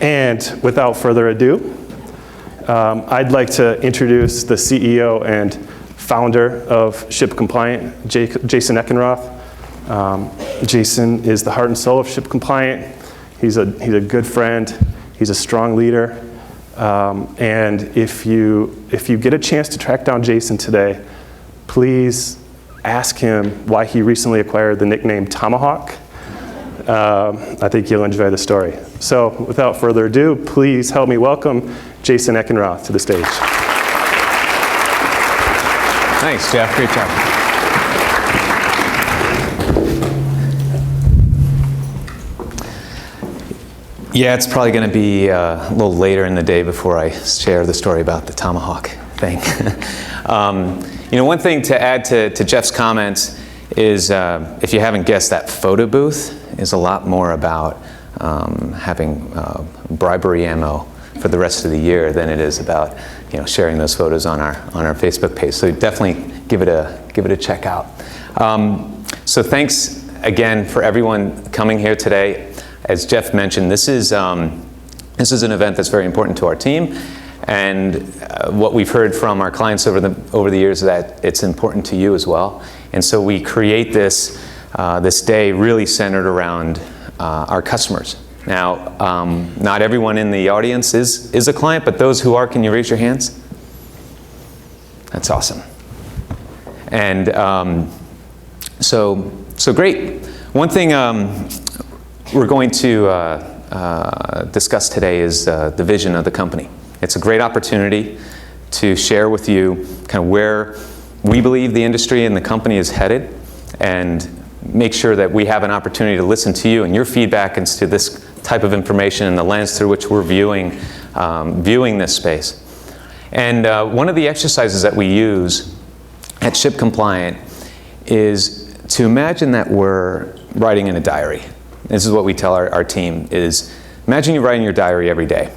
And without further ado, I'd like to introduce the CEO and founder of ShipCompliant, Jason Eckenroth. Jason is the heart and soul of ShipCompliant. He's a good friend. He's a strong leader. And if you get a chance to track down Jason today, please ask him why he recently acquired the nickname Tomahawk. I think you'll enjoy the story. So without further ado, please help me welcome Jason Eckenroth to the stage. Thanks, Jeff. Great job. Yeah, it's probably going to be a little later in the day before I share the story about the Tomahawk thing. One thing to add to Jeff's comments is, if you haven't guessed, that photo booth is a lot more about having bribery ammo for the rest of the year than it is about sharing those photos on our Facebook page. So definitely give it a check out. So thanks again for everyone coming here today. As Jeff mentioned, this is an event that's very important to our team, and what we've heard from our clients over the years is that it's important to you as well. And so we create this day really centered around our customers. Now, not everyone in the audience is a client, but those who are, can you raise your hands? That's awesome. And so great. One thing we're going to discuss today is the vision of the company. It's a great opportunity to share with you kind of where we believe the industry and the company is headed, and make sure that we have an opportunity to listen to you and your feedback as to this type of information and the lens through which we're viewing this space. And one of the exercises that we use at ShipCompliant is to imagine that we're writing in a diary. This is what we tell our team is, imagine you're writing your diary every day,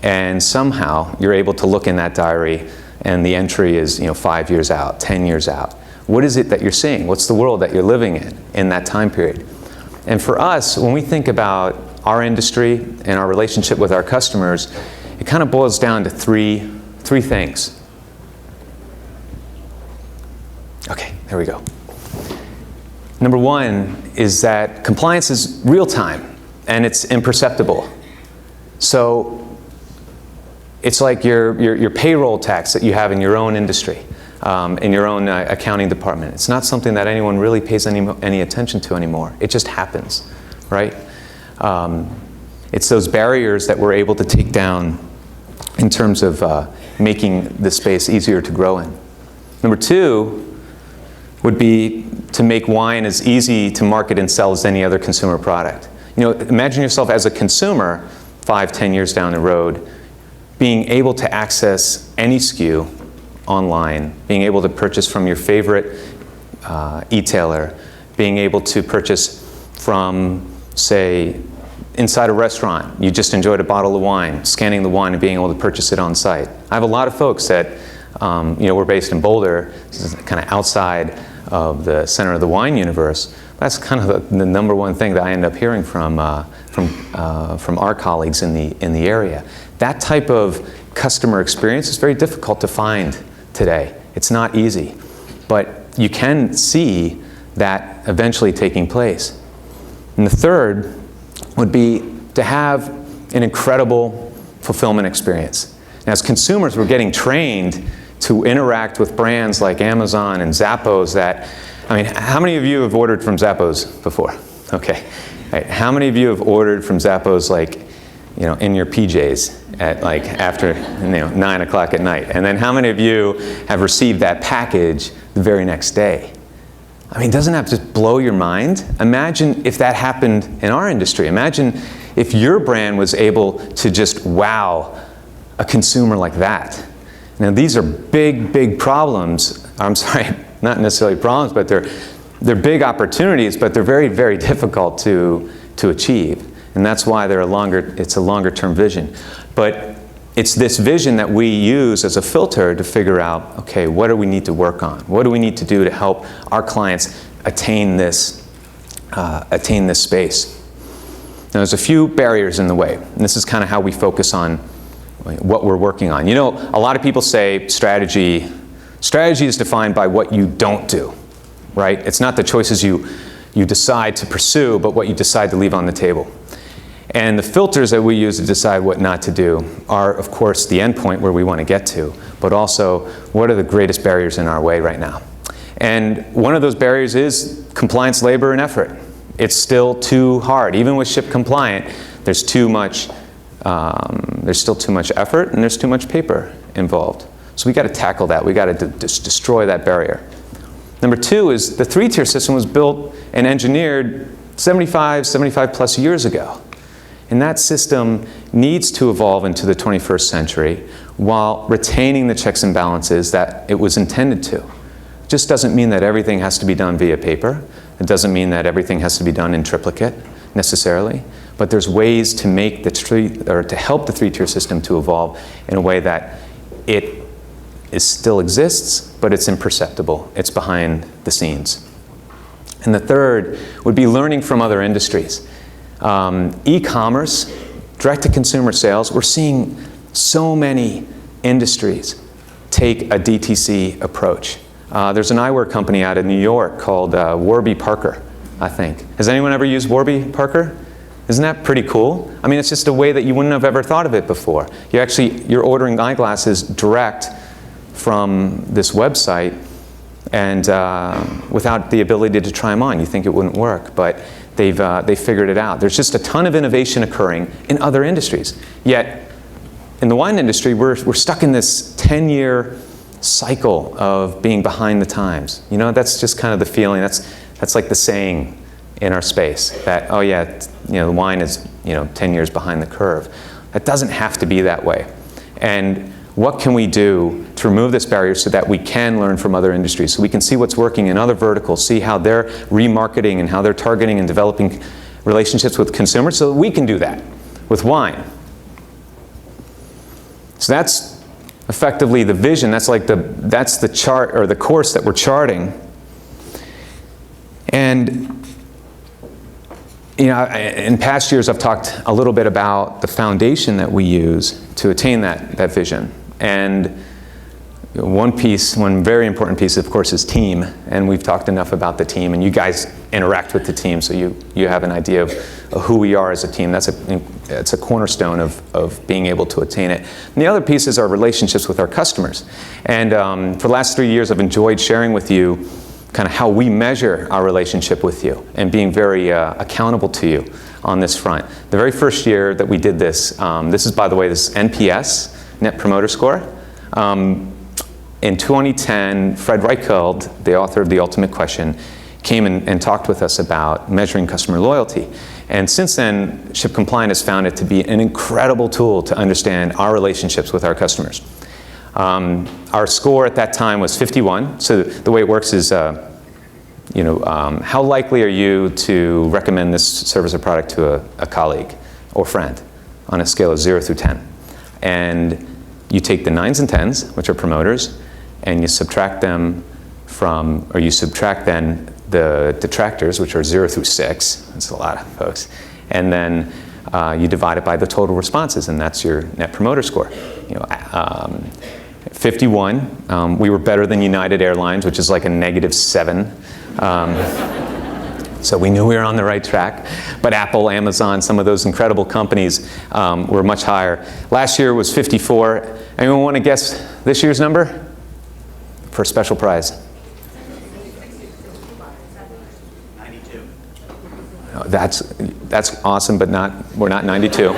and somehow you're able to look in that diary and the entry is 5 years out, 10 years out. What is it that you're seeing? What's the world that you're living in that time period? And for us, when we think about our industry and our relationship with our customers, it kind of boils down to three things. Okay, there we go. Number one is that compliance is real time and it's imperceptible. So it's like your payroll tax that you have in your own industry, in your own accounting department. It's not something that anyone really pays any attention to anymore. It just happens, right? It's those barriers that we're able to take down in terms of making the space easier to grow in. Number two would be to make wine as easy to market and sell as any other consumer product. Imagine yourself as a consumer 5-10 years down the road, being able to access any SKU online, being able to purchase from your favorite e-tailer, being able to purchase from, say, inside a restaurant. You just enjoyed a bottle of wine, scanning the wine and being able to purchase it on site. I have a lot of folks that, we're based in Boulder, this is kind of outside of the center of the wine universe. That's kind of the number one thing that I end up hearing from our colleagues in the area. That type of customer experience is very difficult to find today. It's not easy, but you can see that eventually taking place. And the third would be to have an incredible fulfillment experience. Now, as consumers, we're getting trained to interact with brands like Amazon and Zappos how many of you have ordered from Zappos before? Okay. Right. How many of you have ordered from Zappos in your PJs at after 9 o'clock at night? And then how many of you have received that package the very next day? Doesn't that just blow your mind? Imagine if that happened in our industry. Imagine if your brand was able to just wow a consumer like that. Now, these are big problems. I'm sorry, not necessarily problems, but they're big opportunities, but they're very, very difficult to achieve. And that's why it's a longer term vision. But it's this vision that we use as a filter to figure out, okay, what do we need to work on? What do we need to do to help our clients attain this space? Now, there's a few barriers in the way, and this is kind of how we focus on what we're working on. You know, a lot of people say strategy is defined by what you don't do, right? It's not the choices you decide to pursue, but what you decide to leave on the table. And the filters that we use to decide what not to do are, of course, the end point where we want to get to, but also what are the greatest barriers in our way right now. And one of those barriers is compliance, labor, and effort. It's still too hard. Even with ShipCompliant, there's still too much effort and there's too much paper involved. So we got to tackle that. We got to destroy that barrier. Number two is the three-tier system was built and engineered 75 plus years ago. And that system needs to evolve into the 21st century while retaining the checks and balances that it was intended to. It just doesn't mean that everything has to be done via paper. It doesn't mean that everything has to be done in triplicate necessarily. But there's ways to make to help the three-tier system to evolve in a way that it still exists, but it's imperceptible. It's behind the scenes. And the third would be learning from other industries. E-commerce, direct-to-consumer sales, we're seeing so many industries take a DTC approach. There's an eyewear company out of New York called Warby Parker, I think. Has anyone ever used Warby Parker? Isn't that pretty cool? I mean, it's just a way that you wouldn't have ever thought of it before. You're ordering eyeglasses direct from this website and without the ability to try them on. You think it wouldn't work, but they've figured it out. There's just a ton of innovation occurring in other industries. Yet, in the wine industry, we're stuck in this 10-year cycle of being behind the times. You know, that's just kind of the feeling. That's like the saying in our space that, oh yeah, the wine is 10 years behind the curve. It doesn't have to be that way. And what can we do to remove this barrier so that we can learn from other industries, so we can see what's working in other verticals, see how they're remarketing and how they're targeting and developing relationships with consumers, so that we can do that with wine. So that's effectively the vision. That's the chart or the course that we're charting. And in past years, I've talked a little bit about the foundation that we use to attain that vision. And one very important piece, of course, is team. And we've talked enough about the team. And you guys interact with the team, so you have an idea of who we are as a team. It's a cornerstone of being able to attain it. And the other piece is our relationships with our customers. And for the last 3 years, I've enjoyed sharing with you kind of how we measure our relationship with you and being very accountable to you on this front. The very first year that we did this, this is, by the way, this NPS, Net Promoter Score. In 2010, Fred Reichheld, the author of The Ultimate Question, came and talked with us about measuring customer loyalty. And since then, ShipCompliant has found it to be an incredible tool to understand our relationships with our customers. Our score at that time was 51. So the way it works is, how likely are you to recommend this service or product to a colleague or friend on a scale of 0 through 10? And you take the 9s and 10s, which are promoters, and you subtract them you subtract then the detractors, which are 0 through 6. That's a lot of folks. And then you divide it by the total responses, and that's your Net Promoter Score. 51, we were better than United Airlines, which is like a -7. So we knew we were on the right track. But Apple, Amazon, some of those incredible companies were much higher. Last year was 54. Anyone want to guess this year's number for a special prize? 92. No, that's awesome, but we're not 92.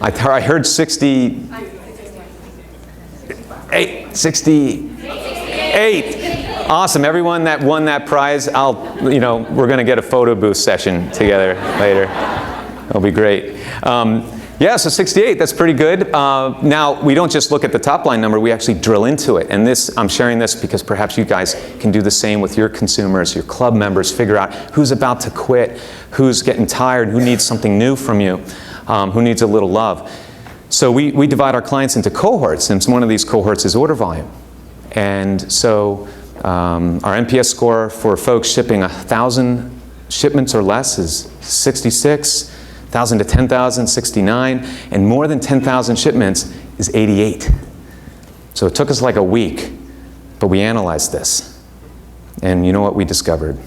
I heard 68. 68. Awesome. Everyone that won that prize, we're going to get a photo booth session together later. It'll be great. So 68, that's pretty good. Now, we don't just look at the top line number, we actually drill into it. And I'm sharing this because perhaps you guys can do the same with your consumers, your club members, figure out who's about to quit, who's getting tired, who needs something new from you, who needs a little love. So we divide our clients into cohorts, and one of these cohorts is order volume. And so our NPS score for folks shipping 1,000 shipments or less is 66, 1,000 to 10,000, 69, and more than 10,000 shipments is 88. So it took us like a week, but we analyzed this. And you know what we discovered?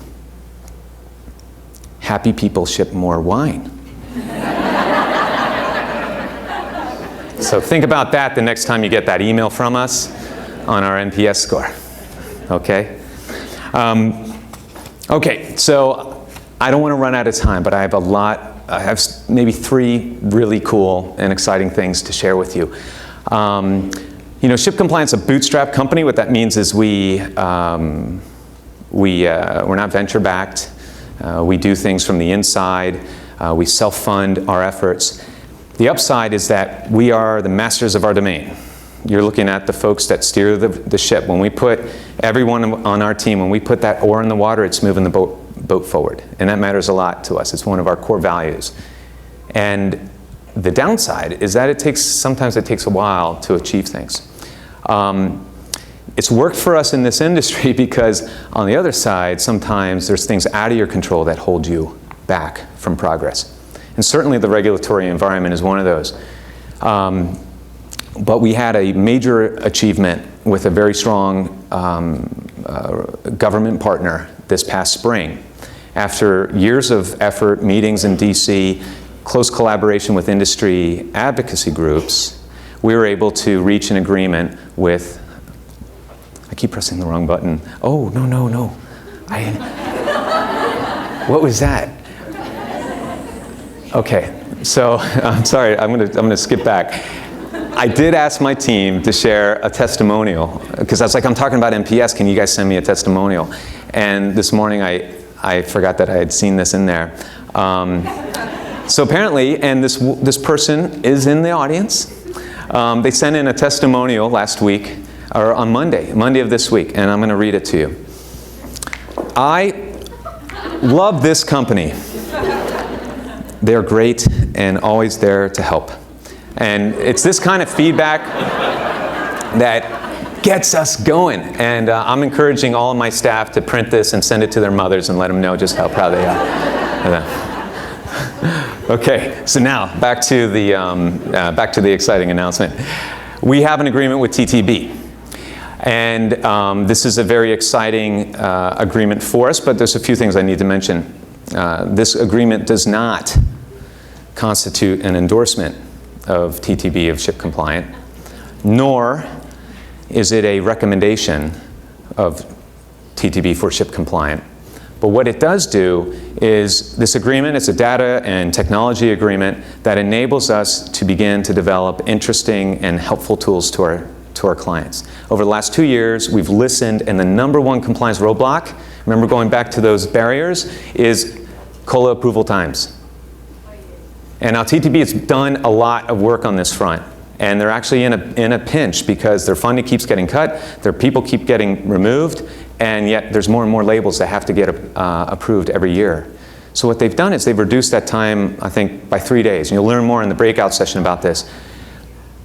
Happy people ship more wine. So think about that the next time you get that email from us on our NPS score. Okay? Okay, so I don't want to run out of time, but I have maybe 3 really cool and exciting things to share with you. You know, ShipCompliant's a bootstrap company. What that means is we're not venture-backed. We do things from the inside. We self-fund our efforts. The upside is that we are the masters of our domain. You're looking at the folks that steer the ship. When we put everyone on our team, when we put that oar in the water, it's moving the boat forward. And that matters a lot to us. It's one of our core values. And the downside is that sometimes it takes a while to achieve things. It's worked for us in this industry because on the other side, sometimes there's things out of your control that hold you back from progress. And certainly the regulatory environment is one of those. But we had a major achievement with a very strong government partner this past spring. After years of effort, meetings in DC, close collaboration with industry advocacy groups, we were able to reach an agreement with, I keep pressing the wrong button. Oh, no. What was that? Okay, so I'm sorry, I'm gonna skip back. I did ask my team to share a testimonial, because I was like, I'm talking about NPS, can you guys send me a testimonial? And this morning I forgot that I had seen this in there. So apparently, and this person is in the audience, they sent in a testimonial last week, or on Monday of this week, and I'm gonna read it to you. I love this company. They're great and always there to help. And it's this kind of feedback that gets us going. And I'm encouraging all of my staff to print this and send it to their mothers and let them know just how proud they are. Okay, so now back to the exciting announcement. We have an agreement with TTB. And this is a very exciting agreement for us, but there's a few things I need to mention. This agreement does not constitute an endorsement of TTB of ShipCompliant, nor is it a recommendation of TTB for ShipCompliant. But what it does do is this agreement, it's a data and technology agreement that enables us to begin to develop interesting and helpful tools to our clients. Over the last 2 years, we've listened, and the #1 compliance roadblock, remember going back to those barriers, is COLA approval times. And now TTB has done a lot of work on this front, and they're actually in a pinch because their funding keeps getting cut, their people keep getting removed, and yet there's more and more labels that have to get approved every year. So what they've done is they've reduced that time, I think, by 3 days. You'll learn more in the breakout session about this.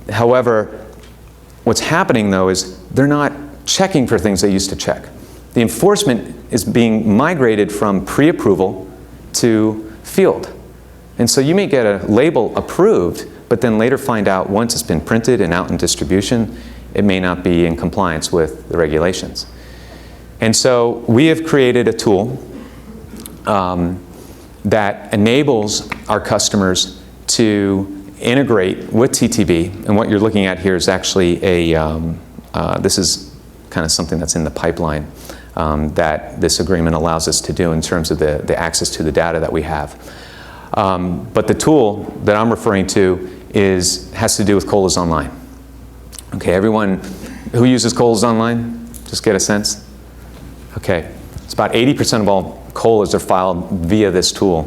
However, what's happening though is they're not checking for things they used to check. The enforcement is being migrated from pre-approval to field. And so you may get a label approved, but then later find out once it's been printed and out in distribution, it may not be in compliance with the regulations. And so we have created a tool that enables our customers to integrate with TTB. And what you're looking at here is actually this is kind of something that's in the pipeline that this agreement allows us to do in terms of the access to the data that we have. But the tool that I'm referring to has to do with COLAs Online. Okay, everyone who uses COLAs Online, just get a sense? Okay, it's about 80% of all COLAs are filed via this tool.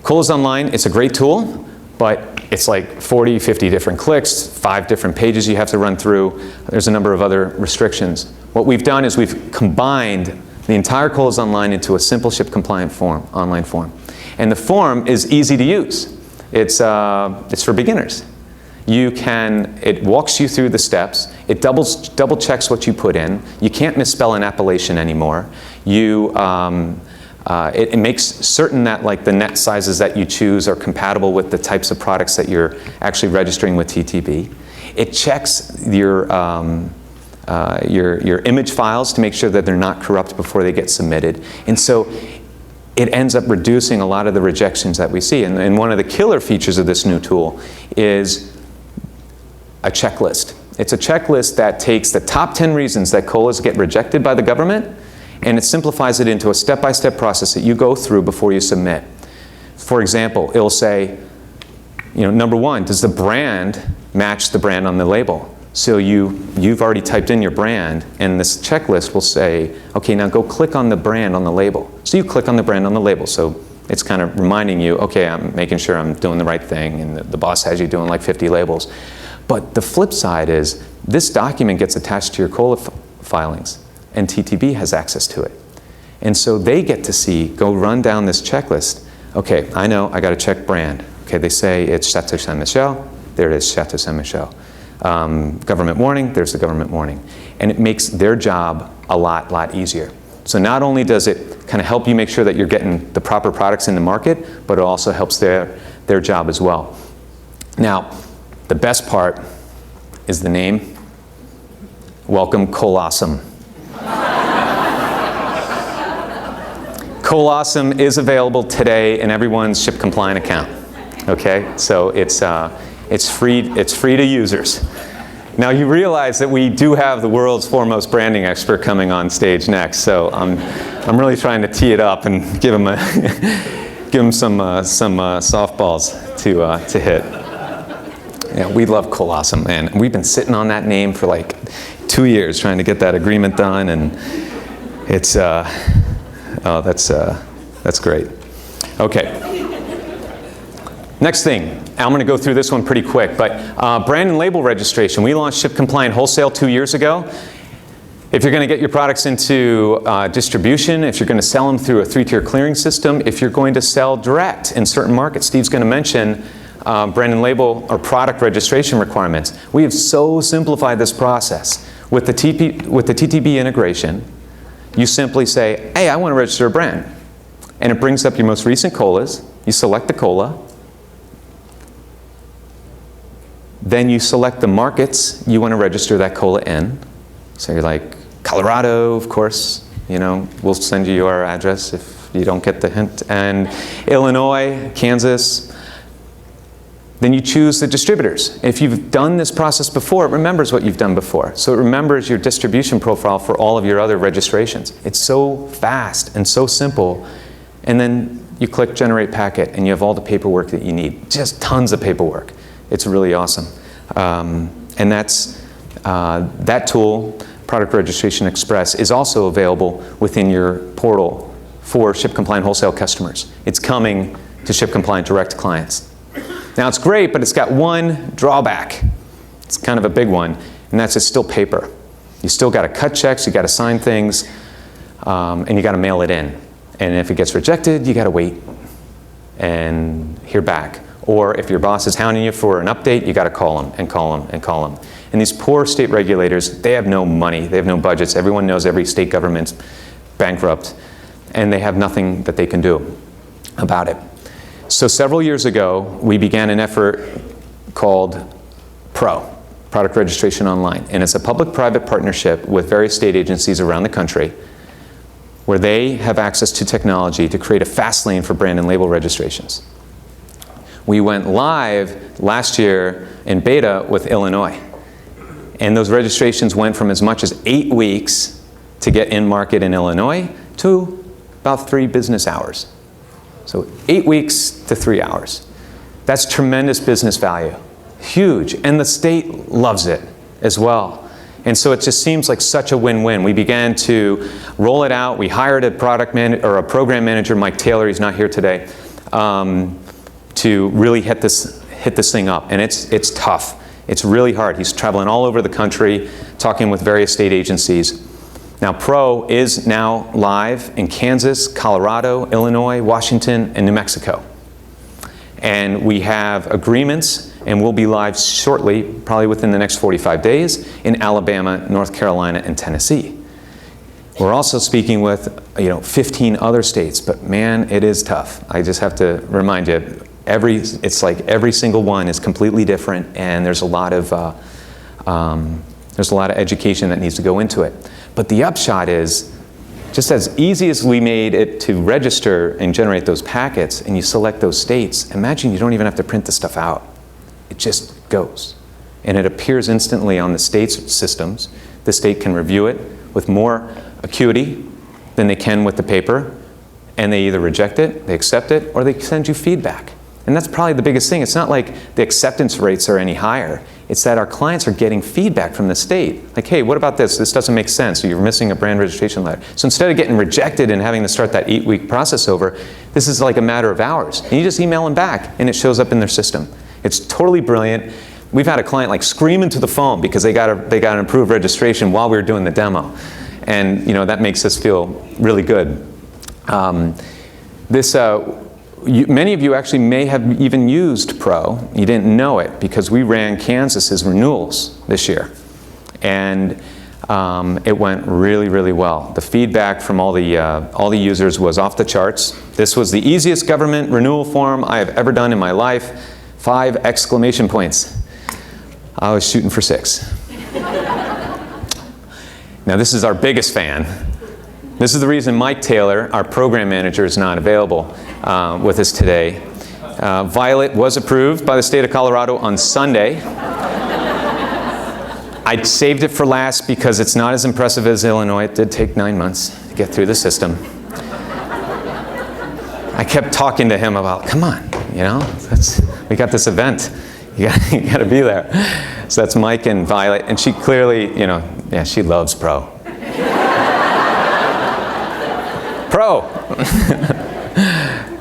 COLAs Online, it's a great tool, but it's like 40, 50 different clicks, 5 different pages you have to run through. There's a number of other restrictions. What we've done is we've combined the entire COLAs Online into a simple ShipCompliant form, online form. And the form is easy to use. It's for beginners. It walks you through the steps. It double checks what you put in. You can't misspell an appellation anymore. You It makes certain that like the net sizes that you choose are compatible with the types of products that you're actually registering with TTB. It checks your image files to make sure that they're not corrupt before they get submitted. And so it ends up reducing a lot of the rejections that we see. And one of the killer features of this new tool is a checklist. It's a checklist that takes the top 10 reasons that COLAs get rejected by the government, and it simplifies it into a step-by-step process that you go through before you submit. For example, it'll say, number one, does the brand match the brand on the label? So you've already typed in your brand, and this checklist will say, okay, now go click on the brand on the label. So you click on the brand on the label. So it's kind of reminding you, okay, I'm making sure I'm doing the right thing, and the boss has you doing like 50 labels. But the flip side is, this document gets attached to your COLA filings, and TTB has access to it. And so they get to go run down this checklist. Okay, I know I got to check brand. Okay, they say it's Chateau Saint Michel. There it is, Chateau Saint Michel. Government warning, there's the government warning. And it makes their job a lot easier. So not only does it kind of help you make sure that you're getting the proper products in the market, but it also helps their job as well. Now, the best part is the name. Welcome, Colosum. Colosum is available today in everyone's ShipCompliant account. Okay, so it's free to users. Now you realize that we do have the world's foremost branding expert coming on stage next, so I'm really trying to tee it up and give him some softballs to hit. Yeah, we love Colosum, man. We've been sitting on that name for like 2 years trying to get that agreement done, and it's that's great. Okay. Next thing, I'm going to go through this one pretty quick, but brand and label registration. We launched ShipCompliant Wholesale 2 years ago. If you're going to get your products into distribution, if you're going to sell them through a 3-tier clearing system, if you're going to sell direct in certain markets, Steve's going to mention brand and label or product registration requirements. We have so simplified this process. With the TTB integration, you simply say, hey, I want to register a brand. And it brings up your most recent COLAs. You select the COLA. Then you select the markets you want to register that COLA in. So you're like, Colorado, of course. We'll send you our address if you don't get the hint. And Illinois, Kansas. Then you choose the distributors. If you've done this process before, it remembers what you've done before. So it remembers your distribution profile for all of your other registrations. It's so fast and so simple. And then you click Generate Packet, and you have all the paperwork that you need. Just tons of paperwork. It's really awesome. And that tool, Product Registration Express, is also available within your portal for ShipCompliant Wholesale customers. It's coming to ShipCompliant Direct clients. Now it's great, but it's got one drawback. It's kind of a big one, and that's it's still paper. You still got to cut checks, you got to sign things, and you got to mail it in. And if it gets rejected, you got to wait and hear back. Or if your boss is hounding you for an update, you got to call them and call them and call them. And these poor state regulators, they have no money, they have no budgets. Everyone knows every state government's bankrupt, and they have nothing that they can do about it. So several years ago, we began an effort called PRO, Product Registration Online. And it's a public-private partnership with various state agencies around the country where they have access to technology to create a fast lane for brand and label registrations. We went live last year in beta with Illinois. And those registrations went from as much as 8 weeks to get in market in Illinois to about 3 business hours. So 8 weeks to 3 hours. That's tremendous business value. Huge. And the state loves it as well. And so it just seems like such a win-win. We began to roll it out. We hired a a program manager, Mike Taylor, he's not here today, to really hit this thing up. And it's tough. It's really hard. He's traveling all over the country, talking with various state agencies. Now, Pro is now live in Kansas, Colorado, Illinois, Washington, and New Mexico. And we have agreements, and we'll be live shortly, probably within the next 45 days, in Alabama, North Carolina, and Tennessee. We're also speaking with 15 other states, but man, it is tough. I just have to remind you, it's like every single one is completely different, and there's a lot of education that needs to go into it. But the upshot is, just as easy as we made it to register and generate those packets, and you select those states, imagine you don't even have to print the stuff out. It just goes. And it appears instantly on the state's systems. The state can review it with more acuity than they can with the paper, and they either reject it, they accept it, or they send you feedback. And that's probably the biggest thing. It's not like the acceptance rates are any higher. It's that our clients are getting feedback from the state. Like, hey, what about this? This doesn't make sense. Or you're missing a brand registration letter. So instead of getting rejected and having to start that 8-week process over, this is like a matter of hours. And you just email them back, and it shows up in their system. It's totally brilliant. We've had a client like scream into the phone because they got an approved registration while we were doing the demo. And that makes us feel really good. Many of you actually may have even used Pro. You didn't know it because we ran Kansas's renewals this year. And it went really, really well. The feedback from all the users was off the charts. This was the easiest government renewal form I have ever done in my life. 5 exclamation points. I was shooting for 6. Now this is our biggest fan. This is the reason Mike Taylor, our program manager, is not available with us today. Violet was approved by the state of Colorado on Sunday. I saved it for last because it's not as impressive as Illinois. It did take 9 months to get through the system. I kept talking to him about, come on, we got this event. You got to be there. So that's Mike and Violet, and she clearly, she loves Pro. Pro.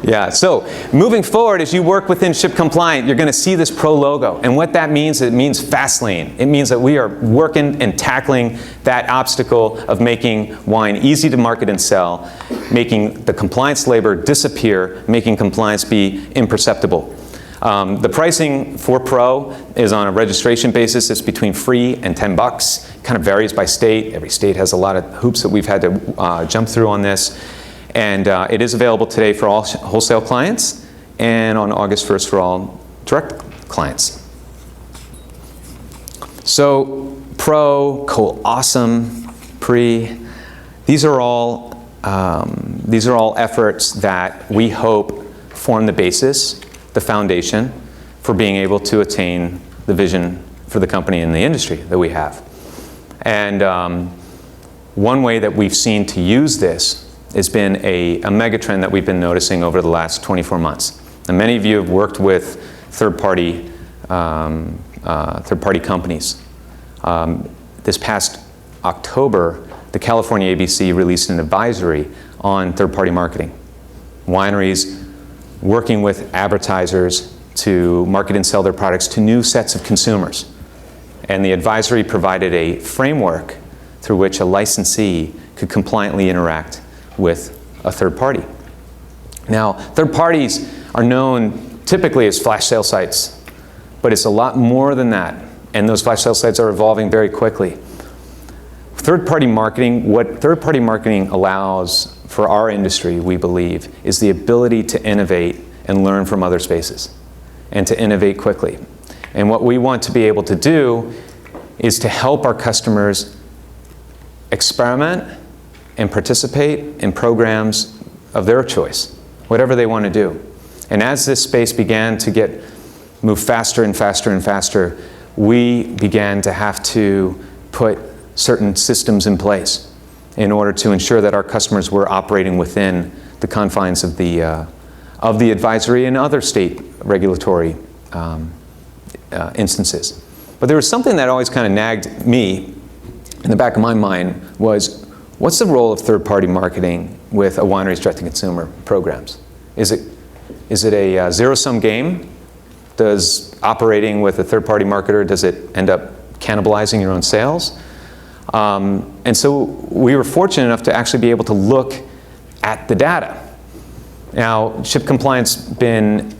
Yeah, so moving forward, as you work within ShipCompliant, you're going to see this Pro logo. And what that means, it means fast lane. It means that we are working and tackling that obstacle of making wine easy to market and sell, making the compliance labor disappear, making compliance be imperceptible. The pricing for Pro is on a registration basis. It's between free and $10. It kind of varies by state. Every state has a lot of hoops that we've had to jump through on this. And it is available today for all wholesale clients and on August 1st for all direct clients. So Pro, Awesome, Pre, these are all efforts that we hope form the basis, the foundation for being able to attain the vision for the company and the industry that we have. And one way that we've seen to use this has been a megatrend that we've been noticing over the last 24 months. And many of you have worked with third-party companies. This past October, the California ABC released an advisory on third-party marketing. Wineries working with advertisers to market and sell their products to new sets of consumers. And the advisory provided a framework through which a licensee could compliantly interact with a third party. Now, third parties are known typically as flash sale sites, but it's a lot more than that, and those flash sale sites are evolving very quickly. Third-party marketing, what third-party marketing allows for our industry, we believe, is the ability to innovate and learn from other spaces, and to innovate quickly. And what we want to be able to do is to help our customers experiment and participate in programs of their choice, whatever they want to do. And as this space began to move faster and faster and faster, we began to have to put certain systems in place in order to ensure that our customers were operating within the confines of the advisory and other state regulatory instances. But there was something that always kind of nagged me in the back of my mind was, what's the role of third-party marketing with a winery's direct-to-consumer programs? Is it a zero-sum game? Does operating with a third-party marketer, does it end up cannibalizing your own sales? And so we were fortunate enough to actually be able to look at the data. Now, ShipCompliant's been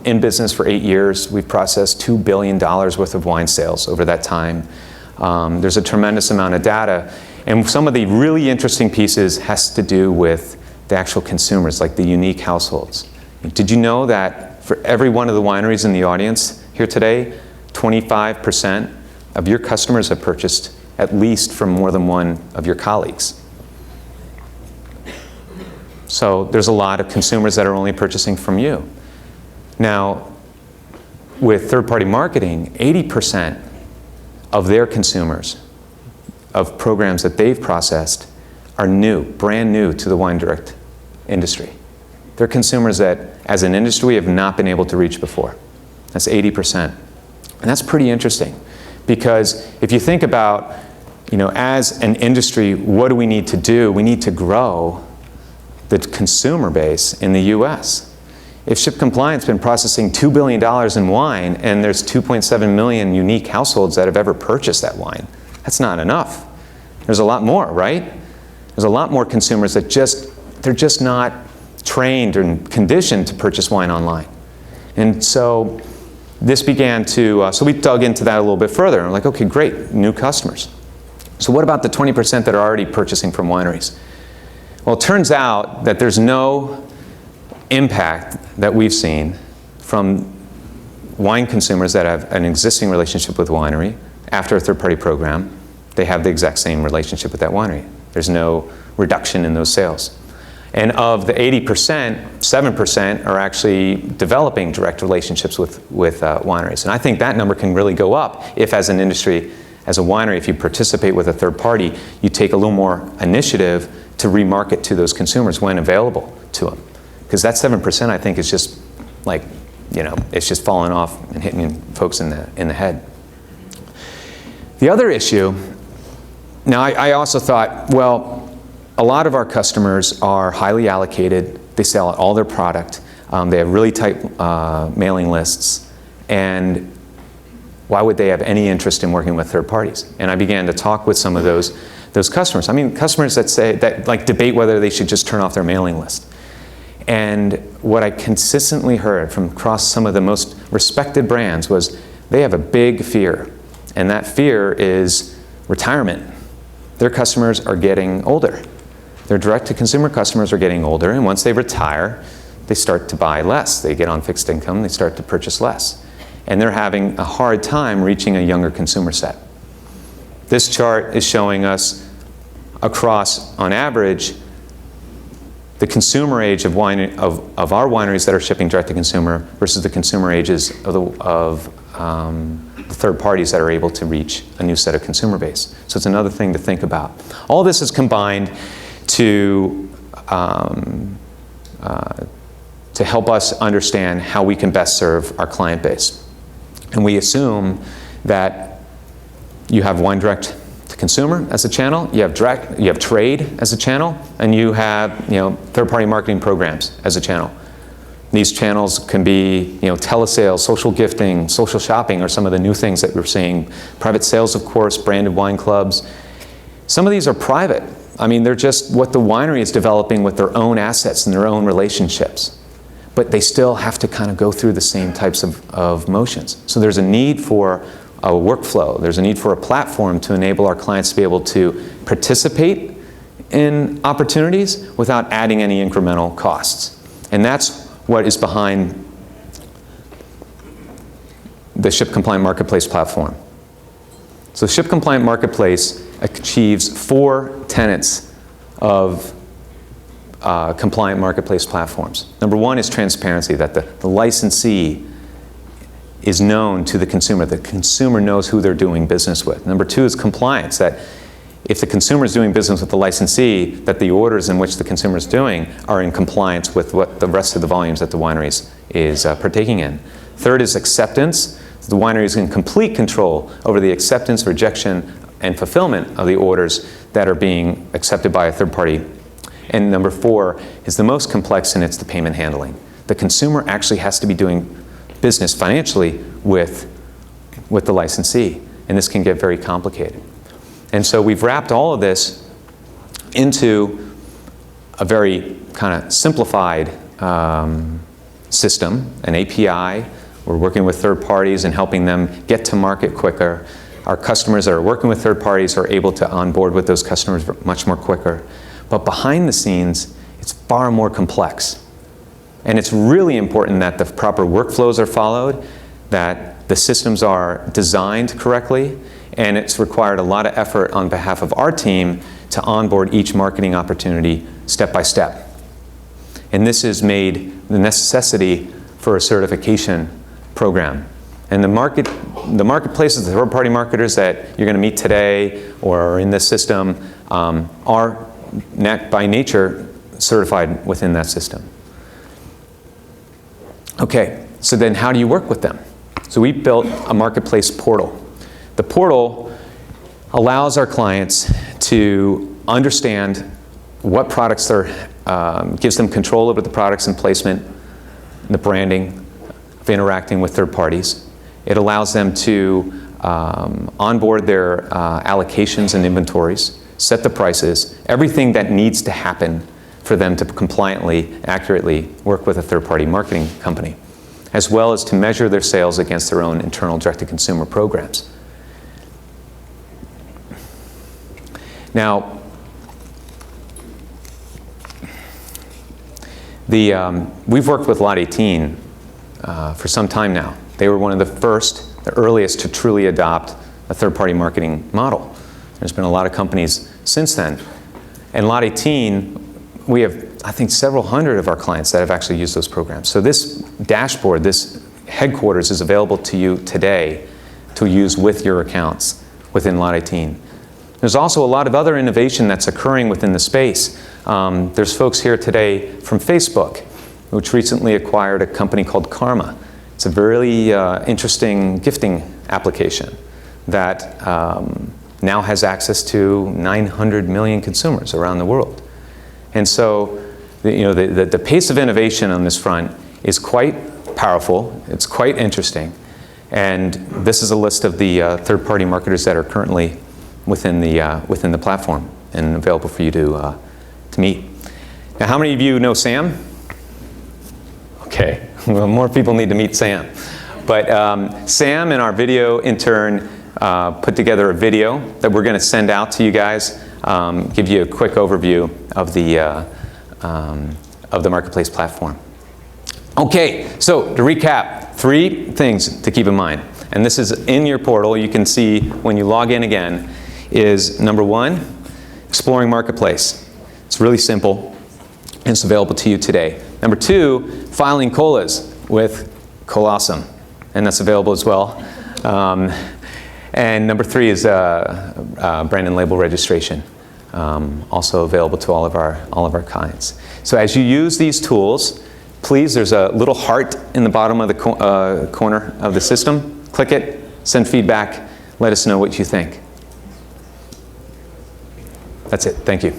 in business for 8 years. We've processed $2 billion worth of wine sales over that time. There's a tremendous amount of data. And some of the really interesting pieces has to do with the actual consumers, like the unique households. Did you know that for every one of the wineries in the audience here today, 25% of your customers have purchased at least from more than one of your colleagues? So there's a lot of consumers that are only purchasing from you. Now, with third-party marketing, 80% of their consumers, of programs that they've processed, are new, brand new to the wine direct industry. They're consumers that, as an industry, we have not been able to reach before. That's 80%. And that's pretty interesting, because if you think about, as an industry, what do we need to do? We need to grow the consumer base in the US. If ShipCompliant's been processing $2 billion in wine, and there's 2.7 million unique households that have ever purchased that wine, that's not enough. There's a lot more, right? There's a lot more consumers that they're just not trained and conditioned to purchase wine online. And so this began to, so we dug into that a little bit further. And we're like, okay, great, new customers. So what about the 20% that are already purchasing from wineries? Well, it turns out that there's no impact that we've seen from wine consumers that have an existing relationship with a winery. After a third-party program, they have the exact same relationship with that winery. There's no reduction in those sales. And of the 80%, 7% are actually developing direct relationships with wineries. And I think that number can really go up if, as an industry, as a winery, if you participate with a third party, you take a little more initiative to remarket to those consumers when available to them. Because that 7%, I think, is just like, it's just falling off and hitting folks in the head. The other issue, now I also thought, well, a lot of our customers are highly allocated. They sell all their product. They have really tight mailing lists. And why would they have any interest in working with third parties? And I began to talk with some of those customers. I mean, customers that like debate whether they should just turn off their mailing list. And what I consistently heard from across some of the most respected brands was they have a big fear. And that fear is retirement. Their customers are getting older. Their direct-to-consumer customers are getting older, and once they retire, they start to buy less. They get on fixed income, they start to purchase less. And they're having a hard time reaching a younger consumer set. This chart is showing us across, on average, the consumer age of our wineries that are shipping direct-to-consumer versus the consumer ages of the third parties that are able to reach a new set of consumer base. So it's another thing to think about. All this is combined to help us understand how we can best serve our client base. And we assume that you have wine direct to consumer as a channel, you have trade as a channel, and you have third-party marketing programs as a channel. These channels can be telesales, social gifting, social shopping are some of the new things that we're seeing. Private sales, of course, branded wine clubs. Some of these are private. I mean, they're just what the winery is developing with their own assets and their own relationships. But they still have to kind of go through the same types of motions. So there's a need for a workflow. There's a need for a platform to enable our clients to be able to participate in opportunities without adding any incremental costs. And that's what is behind the ShipCompliant Marketplace platform. So ShipCompliant Marketplace achieves 4 tenets of compliant marketplace platforms. Number 1 is transparency, that the licensee is known to the consumer. The consumer knows who they're doing business with. Number 2 is compliance, that if the consumer is doing business with the licensee, that the orders in which the consumer is doing are in compliance with what the rest of the volumes that the winery is partaking in. Third is acceptance. The winery is in complete control over the acceptance, rejection, and fulfillment of the orders that are being accepted by a third party. And number 4 is the most complex, and it's the payment handling. The consumer actually has to be doing business financially with the licensee, and this can get very complicated. And so we've wrapped all of this into a very kind of simplified system, an API. We're working with third parties and helping them get to market quicker. our customers that are working with third parties are able to onboard with those customers much more quicker. But behind the scenes, it's far more complex. And it's really important that the proper workflows are followed, that the systems are designed correctly, and it's required a lot of effort on behalf of our team to onboard each marketing opportunity step by step. And this has made the necessity for a certification program. And the marketplaces, the third-party marketers that you're going to meet today or are in this system are by nature certified within that system. Okay, so then how do you work with them? So we built a marketplace portal. The portal allows our clients to understand what products gives them control over the products and placement, the branding, of interacting with third parties. It allows them to onboard their allocations and inventories, set the prices, everything that needs to happen for them to compliantly, accurately work with a third-party marketing company, as well as to measure their sales against their own internal direct-to-consumer programs. Now, we've worked with Lot 18 for some time now. They were one of the earliest to truly adopt a third-party marketing model. There's been a lot of companies since then. And Lot 18, we have, I think, several hundred of our clients that have actually used those programs. So this dashboard, this headquarters is available to you today to use with your accounts within Lot 18. There's also a lot of other innovation that's occurring within the space. There's folks here today from Facebook, which recently acquired a company called Karma. It's a very interesting gifting application that now has access to 900 million consumers around the world. And so, the pace of innovation on this front is quite powerful. It's quite interesting. And this is a list of the third-party marketers that are currently within the platform and available for you to meet. Now, how many of you know Sam? Okay, well, more people need to meet Sam. But Sam and our video intern put together a video that we're going to send out to you guys, give you a quick overview of the marketplace platform. Okay, so to recap, 3 things to keep in mind. And this is in your portal. You can see when you log in again, is number 1, exploring marketplace. It's really simple, and it's available to you today. Number 2, filing COLAs with Colossum, and that's available as well. And number 3 is brand and label registration, also available to all of our clients. So as you use these tools, please, there's a little heart in the bottom of the corner of the system. Click it, send feedback, let us know what you think. That's it. Thank you.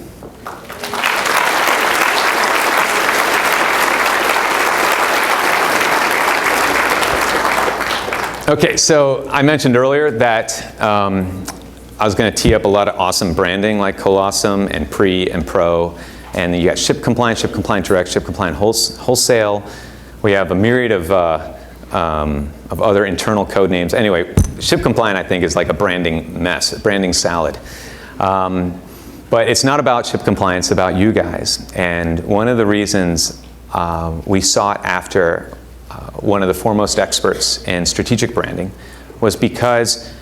Okay, so I mentioned earlier that I was going to tee up a lot of awesome branding like Colossum and Pre and Pro. And you got ShipCompliant, ShipCompliant Direct, ShipCompliant Wholesale. We have a myriad of other internal code names. Anyway, ShipCompliant, I think, is like a branding mess, a branding salad. But it's not about ShipCompliant, it's about you guys. And one of the reasons we sought after one of the foremost experts in strategic branding was because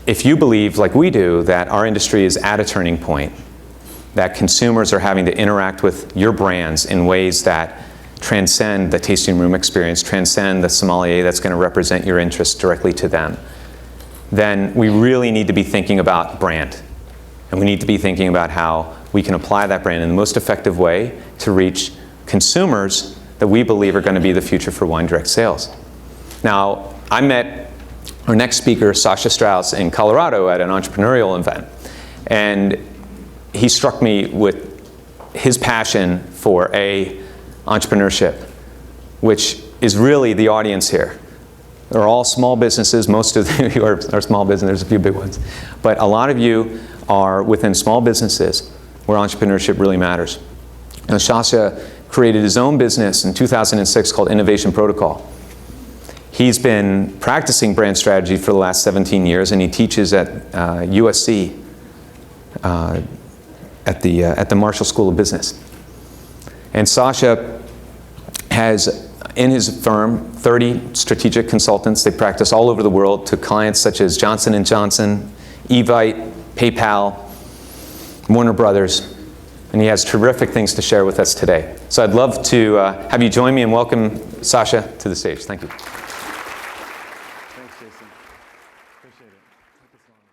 if you believe, like we do, that our industry is at a turning point, that consumers are having to interact with your brands in ways that transcend the tasting room experience, transcend the sommelier that's going to represent your interests directly to them, then we really need to be thinking about brand. And we need to be thinking about how we can apply that brand in the most effective way to reach consumers that we believe are going to be the future for wine direct sales. Now, I met our next speaker, Sasha Strauss, in Colorado at an entrepreneurial event. And he struck me with his passion for entrepreneurship, which is really the audience here. They're all small businesses. Most of you are small business. There's a few big ones. But a lot of you are within small businesses where entrepreneurship really matters. Now, Sasha created his own business in 2006 called Innovation Protocol. He's been practicing brand strategy for the last 17 years, and he teaches at USC at the Marshall School of Business. And Sasha has, in his firm, 30 strategic consultants. They practice all over the world to clients such as Johnson & Johnson, Evite, PayPal, Warner Brothers, and he has terrific things to share with us today. So I'd love to have you join me and welcome Sasha to the stage. Thank you.